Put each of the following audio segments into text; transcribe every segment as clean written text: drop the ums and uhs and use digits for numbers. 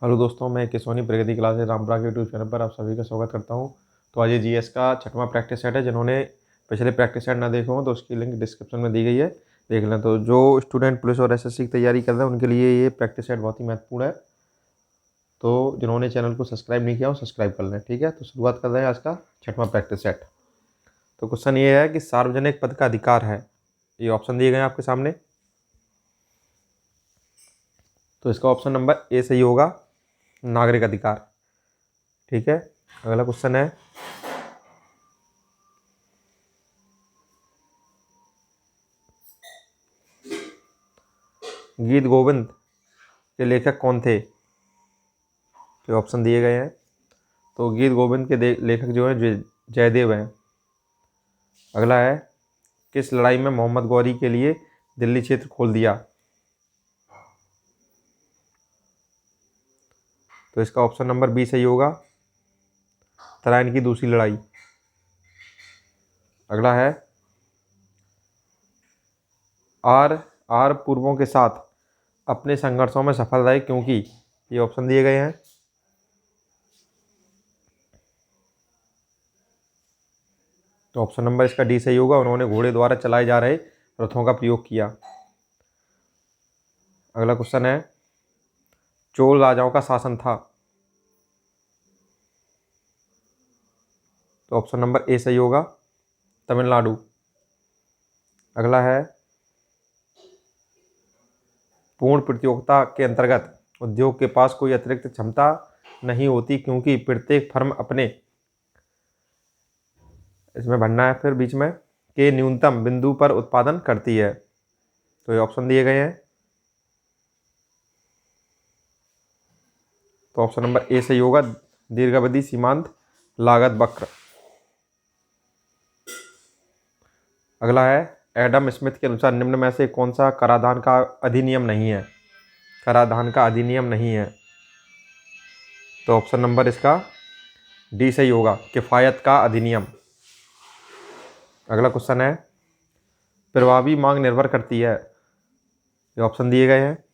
Hello दोस्तों, मैं किसोनी प्रगति class Rampura के यूट्यूब चैनल पर आप सभी का स्वागत करता हूं। तो आज ये जीएस का 6वां प्रैक्टिस सेट है। जिन्होंने पिछले प्रैक्टिस सेट ना देखे हों तो उसकी लिंक डिस्क्रिप्शन में दी गई है, देख लें। तो जो स्टूडेंट पुलिस और एसएससी की तैयारी कर रहे हैं उनके लिए ये प्रैक्टिस सेट बहुत ही महत्वपूर्ण है। तो जिन्होंने चैनल को सब्सक्राइब नहीं किया हो सब्सक्राइब कर लें, ठीक है। तो शुरुआत कर रहे हैं आज का 6वां प्रैक्टिस सेट। तो क्वेश्चन ये है कि सार्वजनिक पद का अधिकार है। ये ऑप्शन दिए गए हैं आपके सामने। तो इसका ऑप्शन नंबर ए सही होगा, नागरिक अधिकार, ठीक है। अगला क्वेश्चन है, गीत गोविंद के लेखक कौन थे। तो ऑप्शन दिए गए हैं। तो गीत गोविंद के लेखक जो हैं जयदेव हैं। अगला है, किस लड़ाई में मोहम्मद गौरी के लिए दिल्ली क्षेत्र खोल दिया। तो इसका ऑप्शन नंबर बी सही होगा, तराइन की दूसरी लड़ाई। अगला है, आर आर पूर्वों के साथ अपने संघर्षों में सफल रहे क्योंकि। ये ऑप्शन दिए गए हैं। तो ऑप्शन नंबर इसका डी सही होगा, उन्होंने घोड़े द्वारा चलाए जा रहे रथों का प्रयोग किया। अगला क्वेश्चन है, चोल राजाओं का शासन था। तो ऑप्शन नंबर ए सही होगा, तमिलनाडु। अगला है, पूर्ण प्रतियोगिता के अंतर्गत उद्योग के पास कोई अतिरिक्त क्षमता नहीं होती क्योंकि प्रत्येक फर्म अपने, इसमें भरना है फिर बीच में, के न्यूनतम बिंदु पर उत्पादन करती है। तो ये ऑप्शन दिए गए हैं। तो ऑप्शन नंबर ए सही होगा, दीर्घावधि सीमांत लागत वक्र। अगला है, एडम स्मिथ के अनुसार निम्न में से कौन सा कराधान का अधिनियम नहीं है। कराधान का अधिनियम नहीं है। तो ऑप्शन नंबर इसका डी सही होगा, किफायत का अधिनियम। अगला क्वेश्चन है, प्रभावी मांग निर्भर करती है। ये ऑप्शन दिए गए हैं।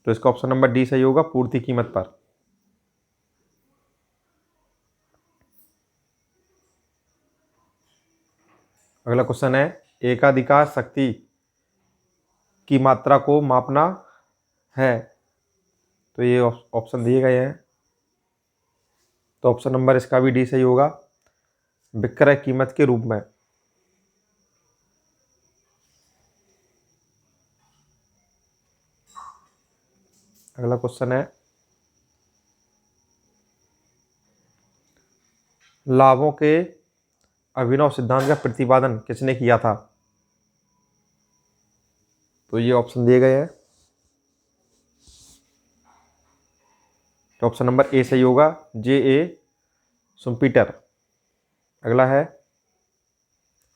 तो इसका ऑप्शन नंबर डी सही होगा, पूर्ति कीमत पर। अगला क्वेश्चन है, एकाधिकार शक्ति की मात्रा को मापना है। तो ये ऑप्शन दिए गए हैं। तो ऑप्शन नंबर इसका भी डी सही होगा, विक्रय कीमत के रूप में। अगला क्वेश्चन है, लाभों के अभिनव सिद्धांत का प्रतिपादन किसने किया था। तो ये ऑप्शन दिए गए हैं। तो ऑप्शन नंबर ए सही होगा, जे ए सुम्पीटर। अगला है,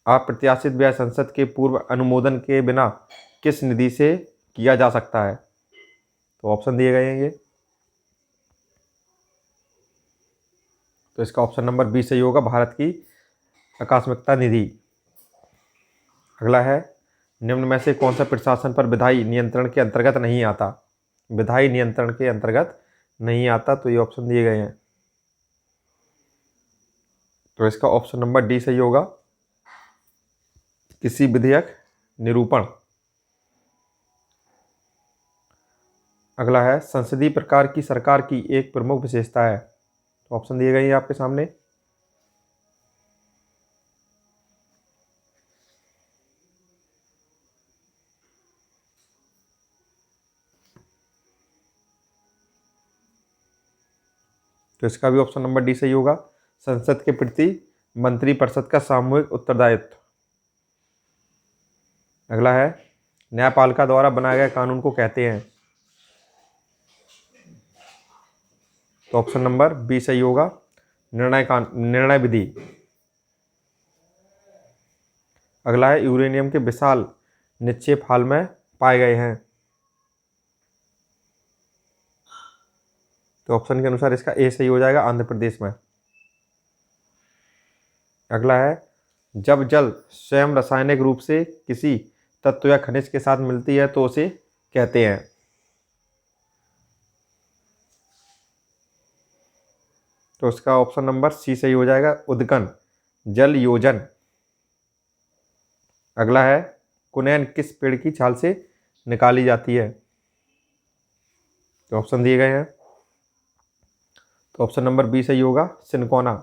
अप्रत्याशित व्यय संसद के पूर्व अनुमोदन के बिना किस निधि से किया जा सकता है। तो ऑप्शन दिए गए हैं ये। तो इसका ऑप्शन नंबर बी सही होगा, भारत की आकस्मिकता निधि। अगला है, निम्न में से कौन सा प्रशासन पर विधायी नियंत्रण के अंतर्गत नहीं आता। विधायी नियंत्रण के अंतर्गत नहीं आता। तो ये ऑप्शन दिए गए हैं। तो इसका ऑप्शन नंबर डी सही होगा, किसी विधेयक निरूपण। अगला है, संसदीय प्रकार की सरकार की एक प्रमुख विशेषता है। तो ऑप्शन दिए गए हैं आपके सामने। तो इसका भी ऑप्शन नंबर डी सही होगा, संसद के प्रति मंत्रिपरिषद का सामूहिक उत्तरदायित्व। अगला है, न्यायपालिका द्वारा बनाए गए कानून को कहते हैं। तो ऑप्शन नंबर बी सही होगा, निर्णय विधि। अगला है, यूरेनियम के विशाल निक्षेप हाल में पाए गए हैं। तो ऑप्शन के अनुसार इसका ए सही हो जाएगा, आंध्र प्रदेश में। अगला है, जब जल स्वयं रासायनिक रूप से किसी तत्व या खनिज के साथ मिलती है तो उसे कहते हैं। तो इसका ऑप्शन नंबर सी सही हो जाएगा, उदगन, जल योजन। अगला है, कुनैन किस पेड़ की छाल से निकाली जाती है? तो ऑप्शन दिए गए हैं, तो ऑप्शन नंबर बी सही होगा, सिनकोना।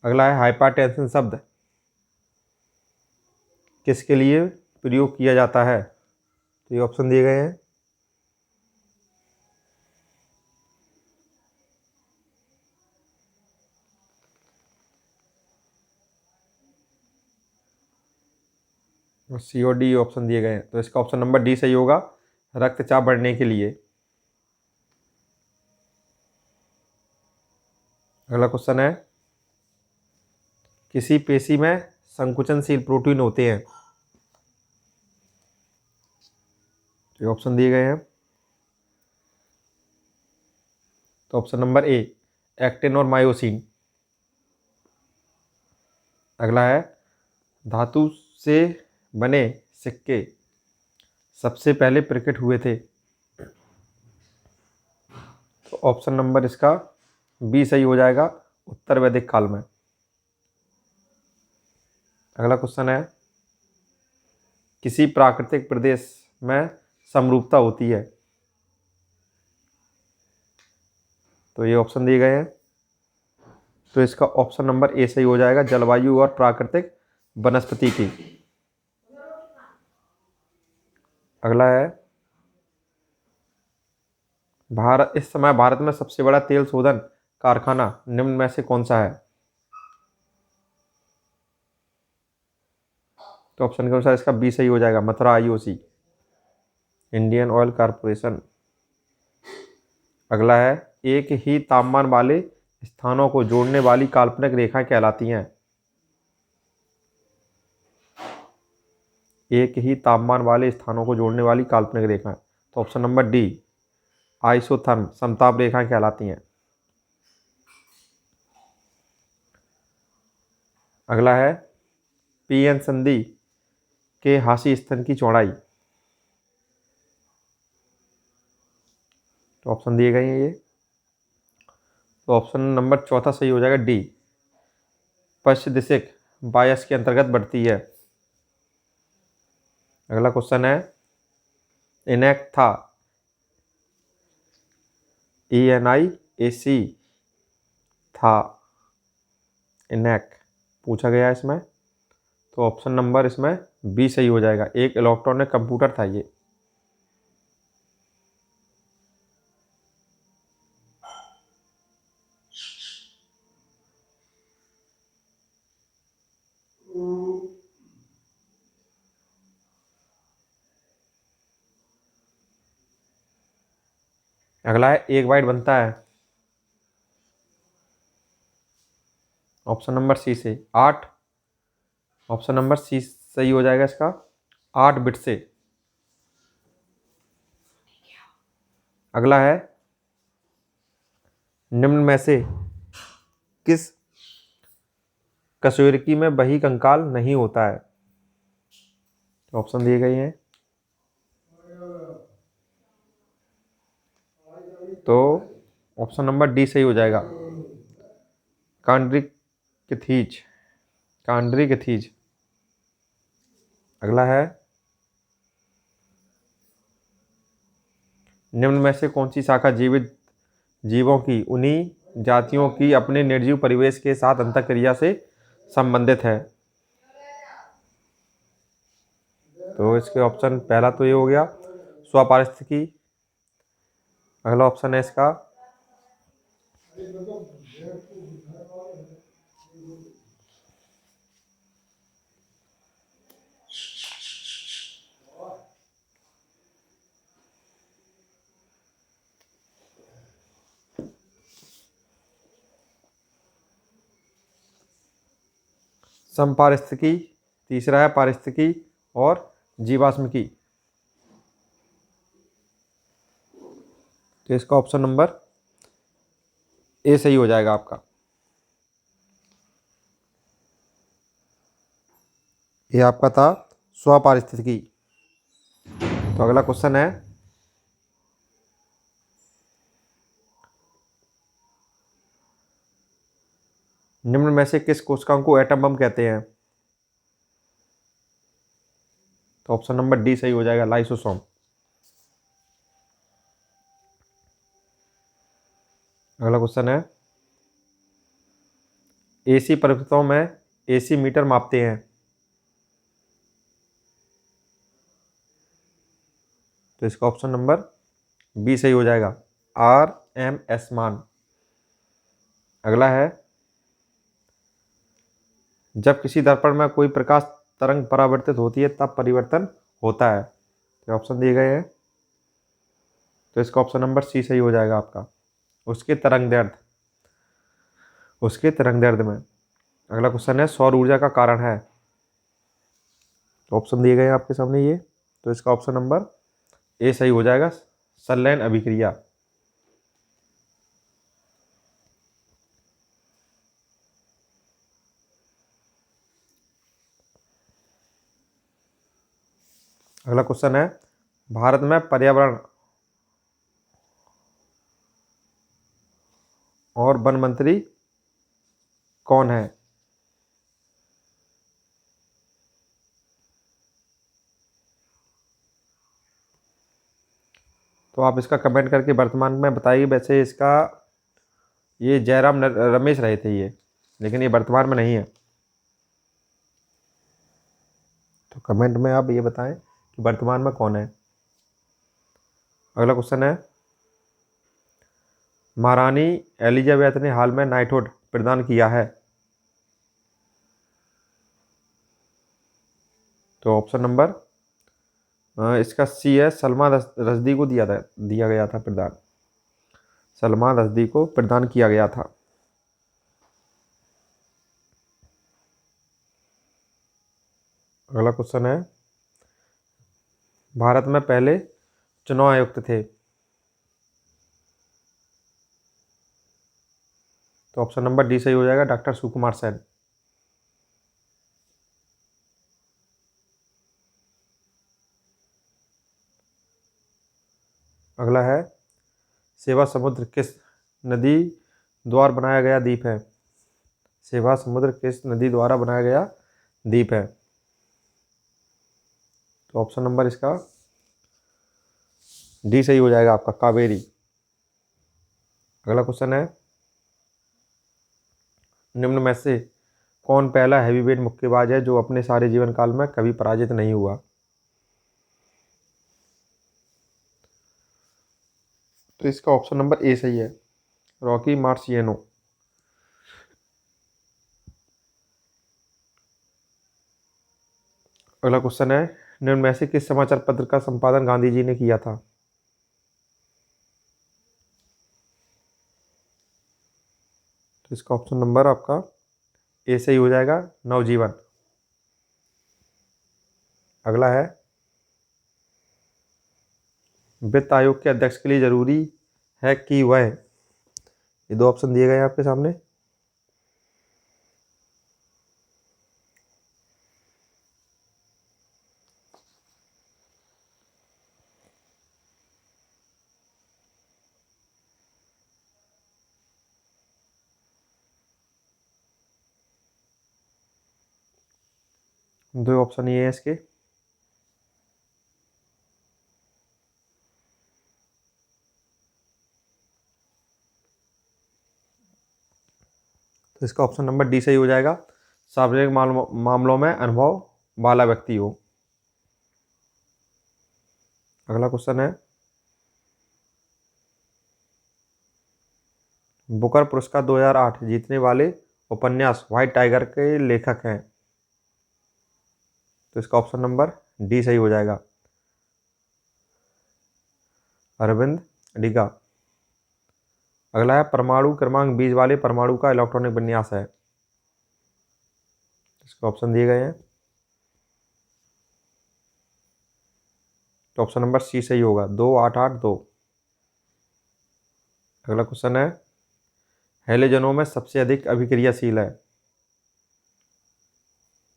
अगला है, हाइपरटेंशन शब्द किसके लिए प्रयोग किया जाता है? तो ये ऑप्शन दिए गए हैं, सी और डी ऑप्शन दिए गए हैं। तो इसका ऑप्शन नंबर डी सही होगा, रक्तचाप बढ़ने के लिए। अगला क्वेश्चन है, किसी पेशी में संकुचनशील प्रोटीन होते हैं? तो ऑप्शन दिए गए हैं, तो ऑप्शन नंबर ए, एक्टिन और मायोसिन। अगला है, धातु से बने सिक्के सबसे पहले प्रकट हुए थे? तो ऑप्शन नंबर इसका बी सही हो जाएगा, उत्तर वैदिक काल में। अगला क्वेश्चन है, किसी प्राकृतिक प्रदेश में समरूपता होती है? तो ये ऑप्शन दिए गए हैं, तो इसका ऑप्शन नंबर ए सही हो जाएगा, जलवायु और प्राकृतिक वनस्पति की। अगला है, भारत इस समय भारत में सबसे बड़ा तेल शोधन कारखाना निम्न में से कौन सा है? तो ऑप्शन के अनुसार इसका बी सही हो जाएगा, Mathura IOC, Indian oil corporation. अगला है, एक ही तापमान वाले स्थानों को जोड़ने वाली काल्पनिक रेखाएं कहलाती हैं? एक ही तापमान वाले स्थानों को जोड़ने वाली काल्पनिक रेखाएं, तो ऑप्शन नंबर डी, आइसोथर्म, समताप रेखाएं कहलाती हैं। अगला है, पीएन संधि के हाशी स्तन की चौड़ाई? तो ऑप्शन दिए गए हैं ये, तो ऑप्शन नंबर चौथा सही हो जाएगा, डी, पश्चिदिशिक बायस के अंतर्गत बढ़ती है। अगला क्वेश्चन है, इनेक्था, ENIAC था, इनेक पूछा गया है इसमें, तो ऑप्शन नंबर इसमें बी सही हो जाएगा, एक इलेक्ट्रॉनिक कंप्यूटर था ये। अगला है, एक बाइट बनता है? ऑप्शन नंबर सी से 8, ऑप्शन नंबर सी सही हो जाएगा इसका, 8 बिट से। अगला है, निम्न में से किस कशेरुकी में बही कंकाल नहीं होता है? ऑप्शन दिए गए हैं, तो ऑप्शन नंबर डी सही हो जाएगा, कांड्रिकथीज, कांड्रिकथीज। अगला है, निम्न में से कौन सी शाखा जीवित जीवों की उन्हीं जातियों की अपने निर्जीव परिवेश के साथ अंतःक्रिया से संबंधित है? तो इसके ऑप्शन, पहला तो ये हो गया स्वपारिस्थितिकी। अगला ऑप्शन है इसका समपारिस्थितिकी, तीसरा है पारिस्थितिकी और जीवाश्मिकी। तो इसका ऑप्शन नंबर ए सही हो जाएगा आपका, ये आपका था स्वपारिस्थितिकी। तो अगला क्वेश्चन है, निम्न में से किस कोशिकाओं को एटम बम कहते हैं? तो ऑप्शन नंबर डी सही हो जाएगा, लाइसोसोम। अगला क्वेश्चन है, एसी परिपथों में एसी मीटर मापते हैं। तो इसका ऑप्शन नंबर बी सही हो जाएगा, RMS मान। अगला है, जब किसी दर्पण में कोई प्रकाश तरंग परावर्तित होती है तब परिवर्तन होता है। तो ऑप्शन दिए गए हैं, तो इसका ऑप्शन नंबर सी सही हो जाएगा आपका, उसके तरंग दैर्ध्य, उसके तरंग दैर्ध्य में। अगला क्वेश्चन है, सौर ऊर्जा का कारण है। ऑप्शन दिए गए हैं आपके सामने ये, तो इसका ऑप्शन नंबर ए सही हो जाएगा, संलयन अभिक्रिया। अगला क्वेश्चन है, भारत में पर्यावरण और वन मंत्री कौन है? तो आप इसका कमेंट करके वर्तमान में बताइए। वैसे इसका ये जयराम रमेश रहे थे ये, लेकिन ये वर्तमान में नहीं है। तो कमेंट में आप ये बताएं कि वर्तमान में कौन है। अगला क्वेश्चन है, महारानी एलिजाबेथ ने हाल में नाइटहुड प्रदान किया है। तो ऑप्शन नंबर इसका सी है, सलमान रश्दी को दिया गया था प्रदान, सलमान रश्दी को प्रदान किया गया था। अगला क्वेश्चन है, भारत में पहले चुनाव आयुक्त थे। तो ऑप्शन नंबर डी सही हो जाएगा, डॉक्टर सुकुमार सेन। अगला है, सेवा समुद्र किस नदी द्वारा बनाया गया द्वीप है? सेवा समुद्र किस नदी द्वारा बनाया गया द्वीप है? तो ऑप्शन नंबर इसका डी सही हो जाएगा आपका, कावेरी। अगला क्वेश्चन है, निम्न में से कौन पहला हैवीवेट मुक्केबाज है जो अपने सारे जीवन काल में कभी पराजित नहीं हुआ? तो इसका ऑप्शन नंबर ए सही है, रॉकी मार्सियानो। अगला क्वेश्चन है, निम्न में से किस समाचार पत्र का संपादन गांधी जी ने किया था? तो इसका ऑप्शन नंबर आपका ए सही हो जाएगा, नवजीवन। अगला है, वित्त आयोग के अध्यक्ष के लिए जरूरी है कि वह, ये दो ऑप्शन दिए गए हैं आपके सामने। दो ऑप्शन ये है इसके, तो इसका ऑप्शन नंबर डी सही हो जाएगा, सार्वजनिक मामलों में अनुभव वाला व्यक्ति हो। अगला क्वेश्चन है, बुकर पुरस्कार 2008 जीतने वाले उपन्यास व्हाइट टाइगर के लेखक हैं। तो इसका ऑप्शन नंबर डी सही हो जाएगा, अरविंद डिगा। अगला है, परमाणु क्रमांक 20 वाले परमाणु का इलेक्ट्रॉनिक विन्यास है। इसके ऑप्शन दिए गए हैं, तो ऑप्शन नंबर सी सही होगा, 2882। अगला क्वेश्चन है, हेलोजनों में सबसे अधिक अभिक्रियाशील है।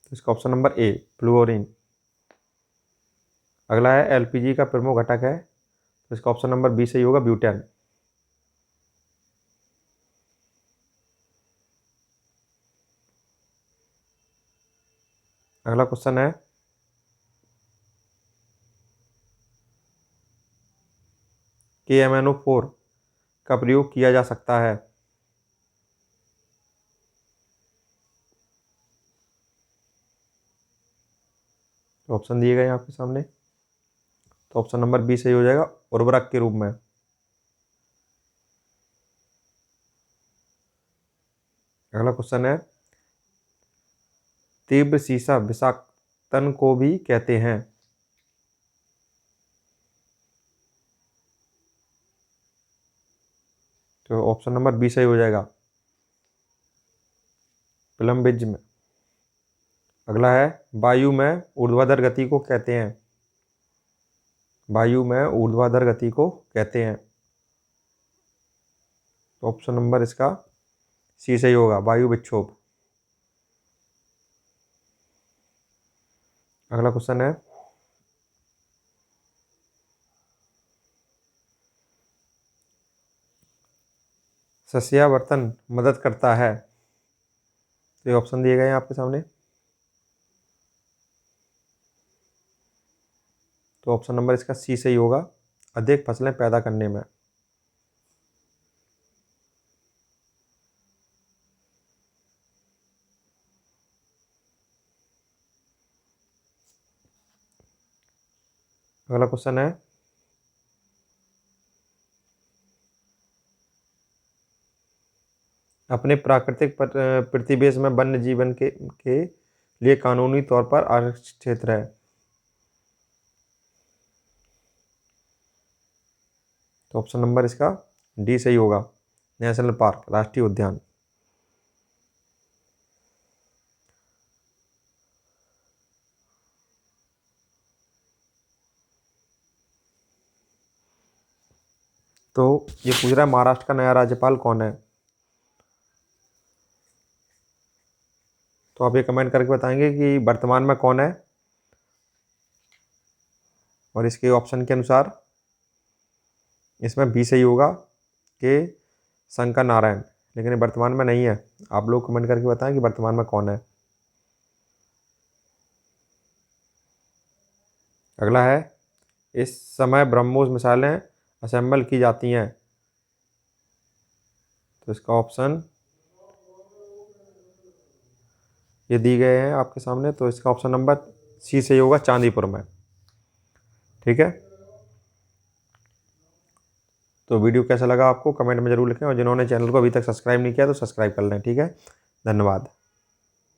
तो इसका ऑप्शन नंबर ए, फ्लूओरीन। अगला है, एलपीजी का प्रमुख घटक है। तो इसका ऑप्शन नंबर बी सही होगा, ब्यूटेन। अगला क्वेश्चन है KMnO4 का प्रयोग किया जा सकता है। तो ऑप्शन दिए गए हैं आपके सामने। तो ऑप्शन नंबर बी सही हो जाएगा, उर्वरक के रूप में। अगला क्वेश्चन है तीव्र सीसा विषाक्तन को भी कहते हैं। तो ऑप्शन नंबर बी सही हो जाएगा, प्लम्बिज्म। अगला है वायु में ऊर्ध्वाधर गति को कहते हैं। वायु में ऊर्ध्वाधर गति को कहते हैं। तो ऑप्शन नंबर इसका सी सही होगा, वायु विक्षोभ। अगला क्वेश्चन है सस्यावर्तन मदद करता है। तो ये ऑप्शन दिए गए हैं आपके सामने। तो ऑप्शन नंबर इसका सी सही होगा, अधिक फसलें पैदा करने में। अगला क्वेश्चन है अपने प्राकृतिक प्रतिवेश में वन्य जीवन के लिए कानूनी तौर पर आरक्षित क्षेत्र है। तो ऑप्शन नंबर इसका डी सही होगा, नेशनल पार्क, राष्ट्रीय उद्यान। तो ये पूछ रहा है महाराष्ट्र का नया राज्यपाल कौन है। तो आप ये कमेंट करके बताएंगे कि वर्तमान में कौन है, और इसके ऑप्शन के अनुसार इसमें बी सही होगा कि शंकर नारायण, लेकिन ये वर्तमान में नहीं है। आप लोग कमेंट करके बताएं कि वर्तमान में कौन है। अगला है इस समय ब्रह्मोस मिसाइलें असेंबल की जाती हैं। तो इसका ऑप्शन ये दिए गए हैं आपके सामने। तो इसका ऑप्शन नंबर सी सही होगा, चांदीपुर में। ठीक है, तो वीडियो कैसा लगा आपको कमेंट में जरूर लिखें, और जिन्होंने चैनल को अभी तक सब्सक्राइब नहीं किया तो सब्सक्राइब कर लें। ठीक है, धन्यवाद।